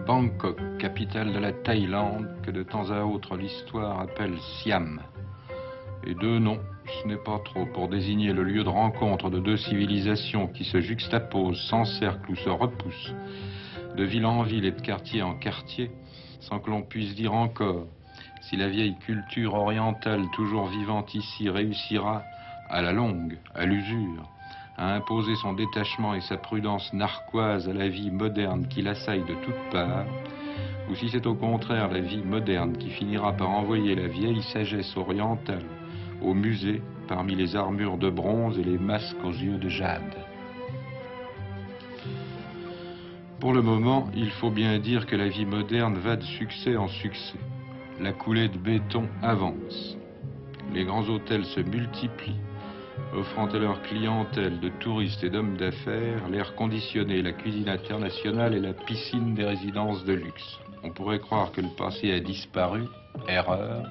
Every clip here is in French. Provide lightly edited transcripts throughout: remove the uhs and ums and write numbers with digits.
Bangkok, capitale de la Thaïlande, que de temps à autre l'histoire appelle Siam. Et deux noms, ce n'est pas trop pour désigner le lieu de rencontre de deux civilisations qui se juxtaposent, s'encerclent ou se repoussent, de ville en ville et de quartier en quartier, sans que l'on puisse dire encore si la vieille culture orientale toujours vivante ici réussira, à la longue, à l'usure, à imposer son détachement et sa prudence narquoise à la vie moderne qui l'assaille de toutes parts, ou si c'est au contraire la vie moderne qui finira par envoyer la vieille sagesse orientale au musée parmi les armures de bronze et les masques aux yeux de jade. Pour le moment, il faut bien dire que la vie moderne va de succès en succès. La coulée de béton avance. Les grands hôtels se multiplient, offrant à leur clientèle de touristes et d'hommes d'affaires l'air conditionné, la cuisine internationale et la piscine des résidences de luxe. On pourrait croire que le passé a disparu. Erreur.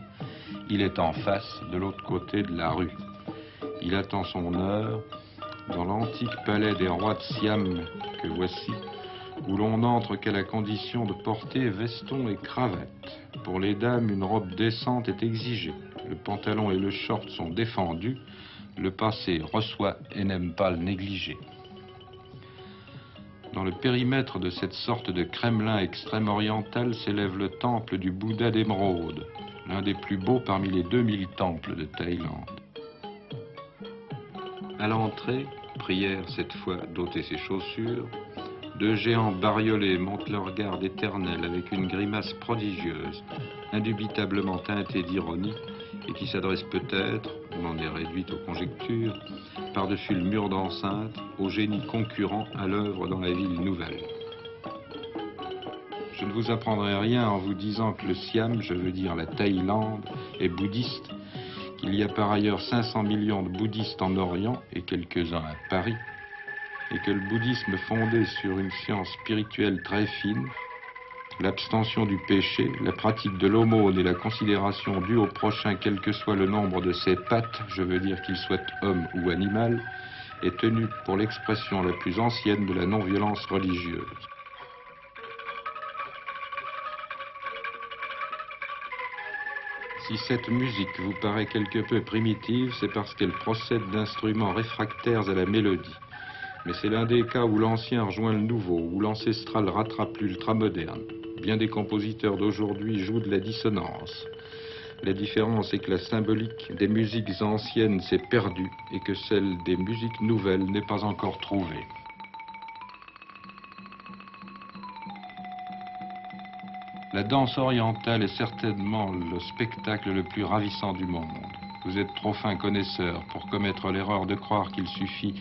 Il est en face, de l'autre côté de la rue. Il attend son heure dans l'antique palais des rois de Siam que voici, où l'on n'entre qu'à la condition de porter veston et cravate. Pour les dames, une robe décente est exigée. Le pantalon et le short sont défendus. Le passé reçoit et n'aime pas le négliger. Dans le périmètre de cette sorte de Kremlin extrême-oriental s'élève le temple du Bouddha d'émeraude, l'un des plus beaux parmi les 2000 temples de Thaïlande. À l'entrée, prière cette fois d'ôter ses chaussures, deux géants bariolés montent leur garde éternelle avec une grimace prodigieuse, indubitablement teintée d'ironie, et qui s'adresse peut-être, on en est réduit aux conjectures, par-dessus le mur d'enceinte, aux génies concurrents à l'œuvre dans la ville nouvelle. Je ne vous apprendrai rien en vous disant que le Siam, je veux dire la Thaïlande, est bouddhiste, qu'il y a par ailleurs 500 millions de bouddhistes en Orient et quelques-uns à Paris, et que le bouddhisme fondé sur une science spirituelle très fine, l'abstention du péché, la pratique de l'aumône et la considération due au prochain quel que soit le nombre de ses pattes, je veux dire qu'il soit homme ou animal, est tenue pour l'expression la plus ancienne de la non-violence religieuse. Si cette musique vous paraît quelque peu primitive, c'est parce qu'elle procède d'instruments réfractaires à la mélodie. Mais c'est l'un des cas où l'ancien rejoint le nouveau, où l'ancestral rattrape l'ultramoderne. Bien des compositeurs d'aujourd'hui jouent de la dissonance. La différence est que la symbolique des musiques anciennes s'est perdue et que celle des musiques nouvelles n'est pas encore trouvée. La danse orientale est certainement le spectacle le plus ravissant du monde. Vous êtes trop fin connaisseur pour commettre l'erreur de croire qu'il suffit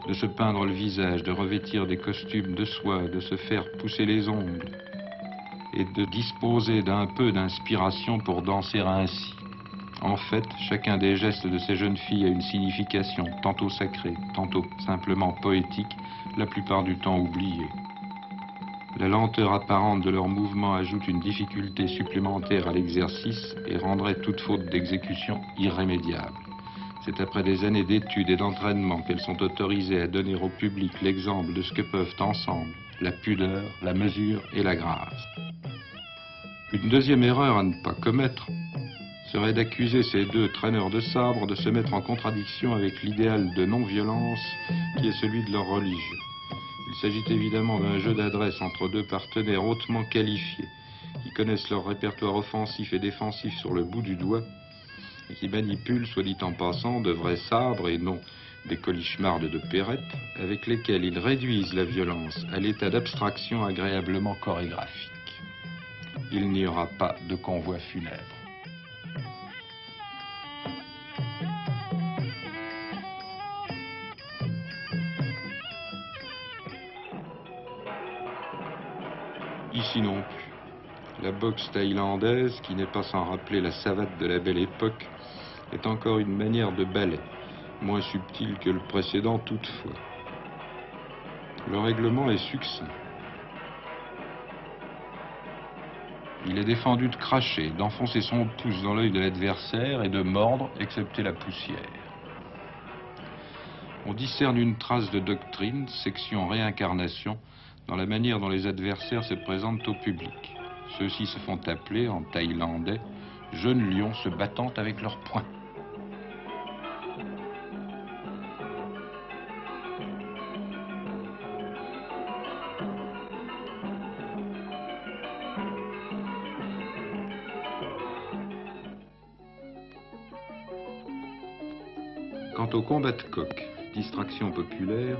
de se peindre le visage, de revêtir des costumes de soie, de se faire pousser les ongles et de disposer d'un peu d'inspiration pour danser ainsi. En fait, chacun des gestes de ces jeunes filles a une signification, tantôt sacrée, tantôt simplement poétique, la plupart du temps oubliée. La lenteur apparente de leurs mouvements ajoute une difficulté supplémentaire à l'exercice et rendrait toute faute d'exécution irrémédiable. C'est après des années d'études et d'entraînement qu'elles sont autorisées à donner au public l'exemple de ce que peuvent ensemble la pudeur, la mesure et la grâce. Une deuxième erreur à ne pas commettre serait d'accuser ces deux traîneurs de sabre de se mettre en contradiction avec l'idéal de non-violence qui est celui de leur religion. Il s'agit évidemment d'un jeu d'adresse entre deux partenaires hautement qualifiés, qui connaissent leur répertoire offensif et défensif sur le bout du doigt, et qui manipulent, soit dit en passant, de vrais sabres et non des colichmardes de Perrette, avec lesquels ils réduisent la violence à l'état d'abstraction agréablement chorégraphique. Il n'y aura pas de convoi funèbre. Ici non plus. La boxe thaïlandaise, qui n'est pas sans rappeler la savate de la belle époque, est encore une manière de ballet, moins subtile que le précédent toutefois. Le règlement est succinct. Il est défendu de cracher, d'enfoncer son pouce dans l'œil de l'adversaire et de mordre, excepté la poussière. On discerne une trace de doctrine, section réincarnation, dans la manière dont les adversaires se présentent au public. Ceux-ci se font appeler, en thaïlandais, jeunes lions se battant avec leurs poings. Quant au combat de coq, distraction populaire,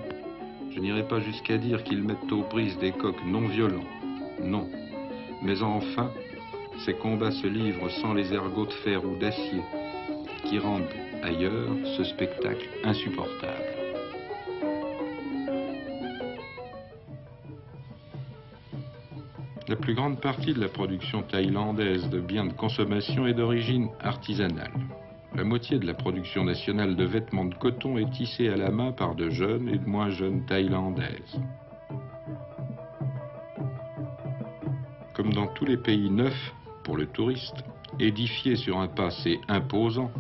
je n'irai pas jusqu'à dire qu'ils mettent aux prises des coqs non violents, non. Mais enfin, ces combats se livrent sans les ergots de fer ou d'acier qui rendent ailleurs ce spectacle insupportable. La plus grande partie de la production thaïlandaise de biens de consommation est d'origine artisanale. La moitié de la production nationale de vêtements de coton est tissée à la main par de jeunes et de moins jeunes Thaïlandaises. Comme dans tous les pays neufs, pour le touriste, édifiés sur un passé imposant,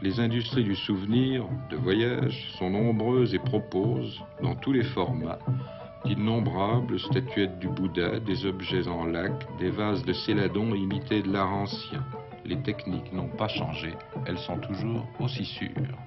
les industries du souvenir, de voyage, sont nombreuses et proposent, dans tous les formats, d'innombrables statuettes du Bouddha, des objets en lac, des vases de céladon imités de l'art ancien. Les techniques n'ont pas changé, elles sont toujours aussi sûres.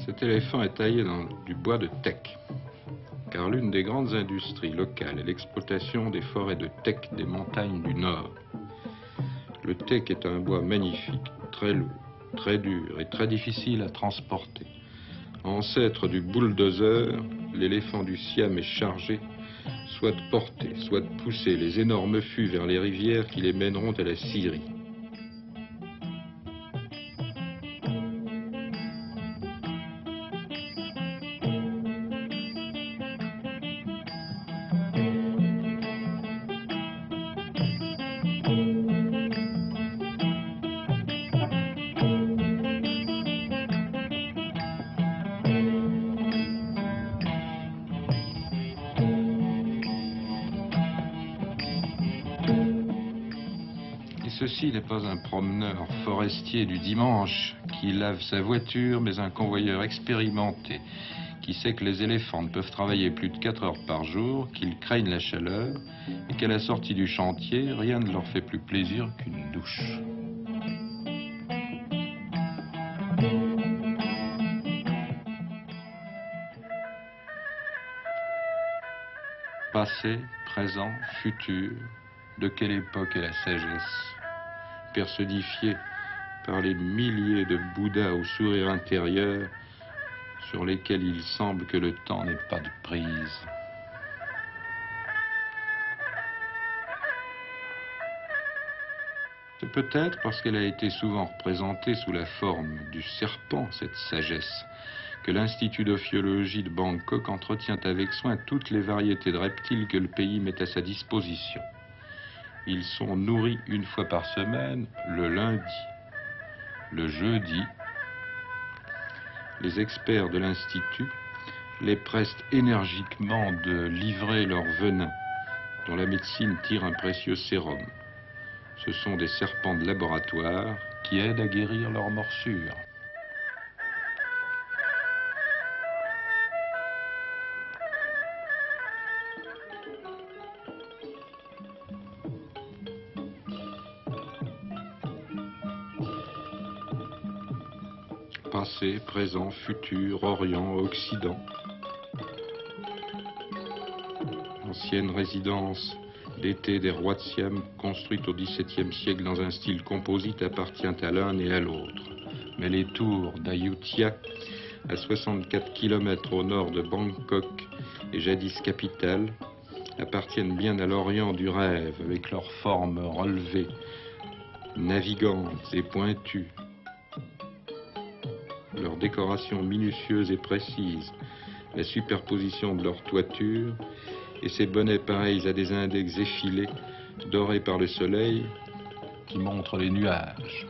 Cet éléphant est taillé dans du bois de teck, car l'une des grandes industries locales est l'exploitation des forêts de teck des montagnes du Nord. Le teck est un bois magnifique, très lourd, très dur et très difficile à transporter. Ancêtre du bulldozer, l'éléphant du Siam est chargé soit de porter, soit de pousser les énormes fûts vers les rivières qui les mèneront à la Syrie. Ceci n'est pas un promeneur forestier du dimanche qui lave sa voiture, mais un convoyeur expérimenté qui sait que les éléphants ne peuvent travailler plus de 4 heures par jour, qu'ils craignent la chaleur et qu'à la sortie du chantier, rien ne leur fait plus plaisir qu'une douche. Passé, présent, futur, de quelle époque est la sagesse ? Personnifiée par les milliers de Bouddhas au sourire intérieur sur lesquels il semble que le temps n'ait pas de prise. C'est peut-être parce qu'elle a été souvent représentée sous la forme du serpent, cette sagesse, que l'Institut d'ophiologie de Bangkok entretient avec soin toutes les variétés de reptiles que le pays met à sa disposition. Ils sont nourris une fois par semaine, le lundi. Le jeudi, les experts de l'Institut les pressent énergiquement de livrer leur venin, dont la médecine tire un précieux sérum. Ce sont des serpents de laboratoire qui aident à guérir leurs morsures. Passé, présent, futur, Orient, Occident. Ancienne résidence d'été des rois de Siam, construite au XVIIe siècle dans un style composite, appartient à l'un et à l'autre. Mais les tours d'Ayutthaya, à 64 km au nord de Bangkok, et jadis capitale, appartiennent bien à l'Orient du rêve, avec leurs formes relevées, navigantes et pointues. leur décoration minutieuse et précise, la superposition de leurs toitures et ces bonnets pareils à des index effilés, dorés par le soleil, qui montrent les nuages.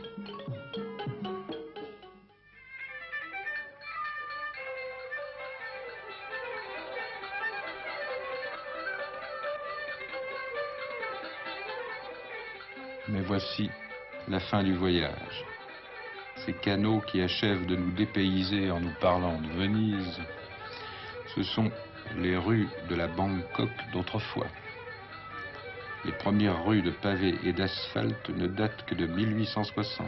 Mais voici la fin du voyage. Ces canaux qui achèvent de nous dépayser en nous parlant de Venise, ce sont les rues de la Bangkok d'autrefois. Les premières rues de pavés et d'asphalte ne datent que de 1860.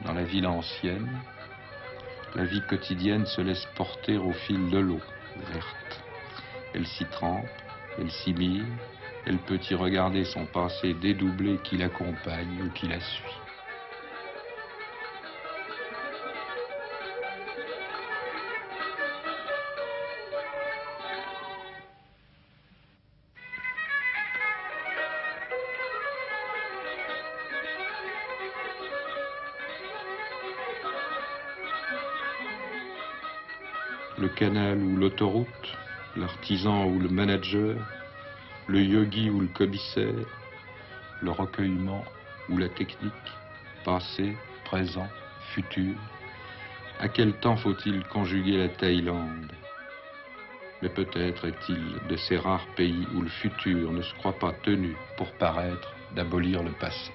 Dans la ville ancienne, la vie quotidienne se laisse porter au fil de l'eau verte. Elle s'y trempe, elle s'y mire, elle peut y regarder son passé dédoublé qui l'accompagne ou qui la suit. Le canal ou l'autoroute, l'artisan ou le manager, le yogi ou le commissaire, le recueillement ou la technique, passé, présent, futur. À quel temps faut-il conjuguer la Thaïlande? Mais peut-être est-il de ces rares pays où le futur ne se croit pas tenu pour paraître d'abolir le passé.